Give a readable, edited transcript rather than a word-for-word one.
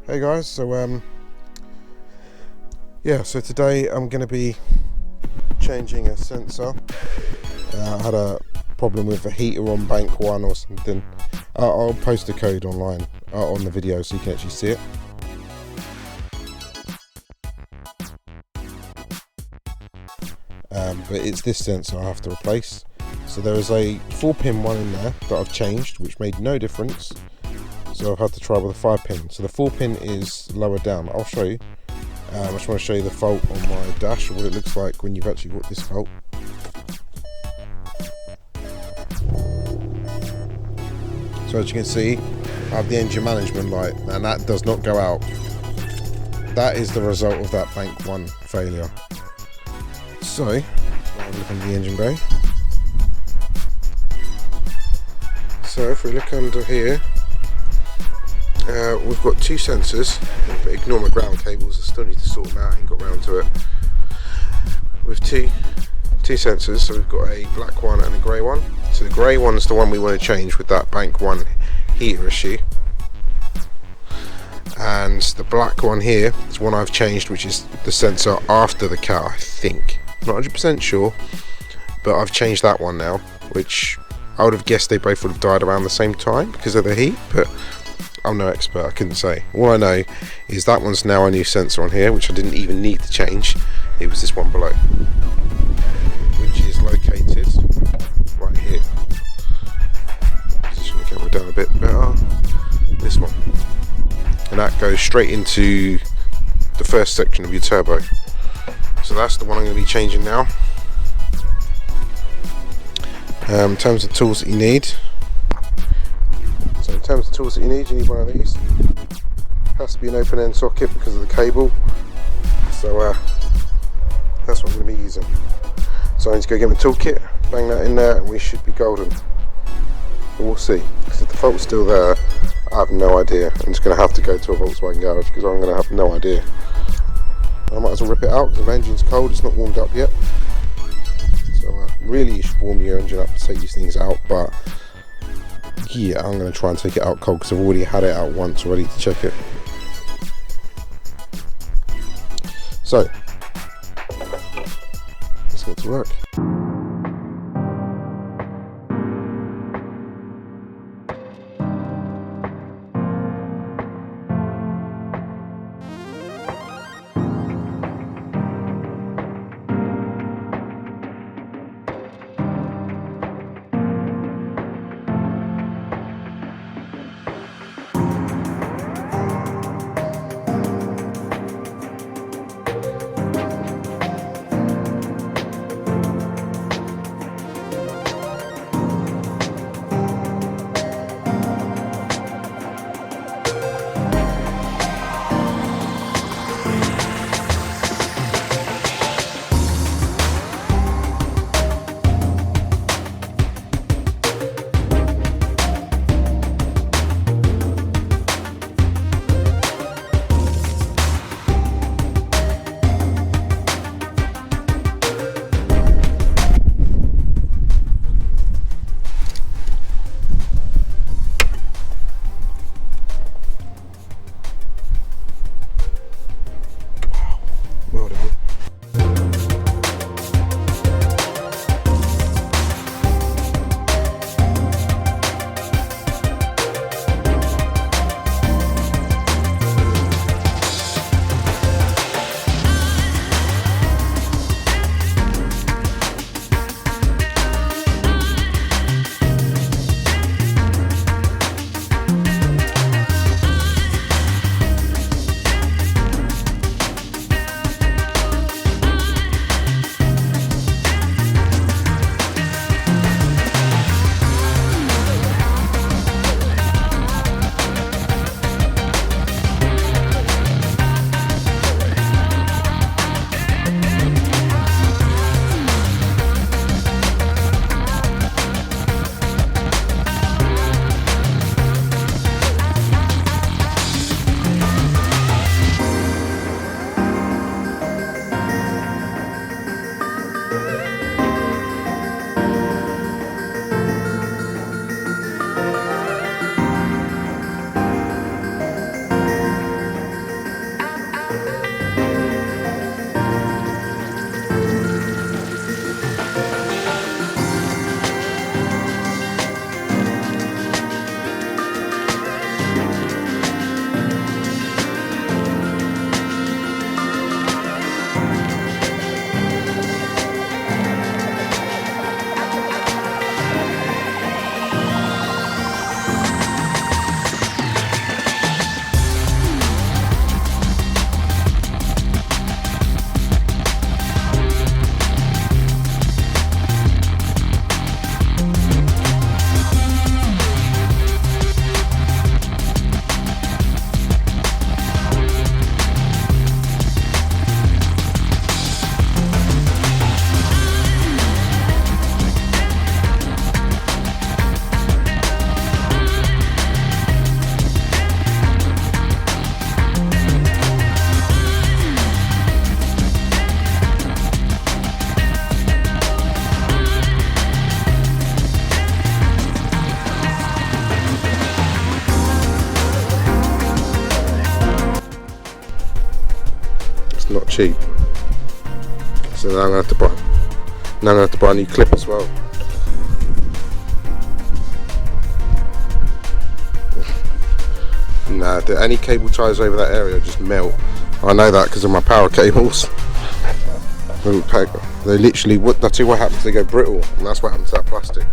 Hey guys, so today I'm going to be changing a sensor. I had a problem with the heater on Bank1 or something. I'll post the code online on the video so you can actually see it. But it's this sensor I have to replace. So there is a 4-pin one in there that I've changed, which made no difference. So I've had to try with a 5-pin. So the 4-pin is lower down. I'll show you. I just want to show you the fault on my dash, or what it looks like when you've actually got this fault. So as you can see, I have the engine management light, and that does not go out. That is the result of that Bank1 failure. So, I'll look under the engine bay. So if we look under here, we've got two sensors. Ignore my ground cables, I still need to sort them out, I ain't got round to it. With two sensors, so we've got a black one and a grey one. So the grey one is the one we want to change with that Bank1 heater issue. And the black one here is one I've changed, which is the sensor after the car, I think. Not 100% sure, but I've changed that one now, which I would have guessed they both would have died around the same time because of the heat, but I'm no expert, I couldn't say. All I know is that one's now a new sensor on here, which I didn't even need to change. It was this one below, which is located right here. Position the camera down a bit better. This one. And that goes straight into the first section of your turbo. So that's the one I'm going to be changing now. In terms of tools that you need. So in terms of tools that you need one of these. It has to be an open end socket because of the cable. So that's what I'm going to be using. So I need to go get my toolkit, bang that in there, and we should be golden. But we'll see. Because if the fault's still there, I have no idea. I'm just going to have to go to a Volkswagen garage because I'm going to have no idea. I might as well rip it out because the engine's cold, it's not warmed up yet. So really you should warm your engine up to take these things out, but yeah, I'm going to try and take it out cold because I've already had it out once already to check it. So, let's get to work. not cheap. So now I'm gonna have to buy a new clip as well. Nah, any cable ties over that area just melt. I know that because of my power cables. They literally, I tell you what happens, they go brittle, and that's what happens to that plastic.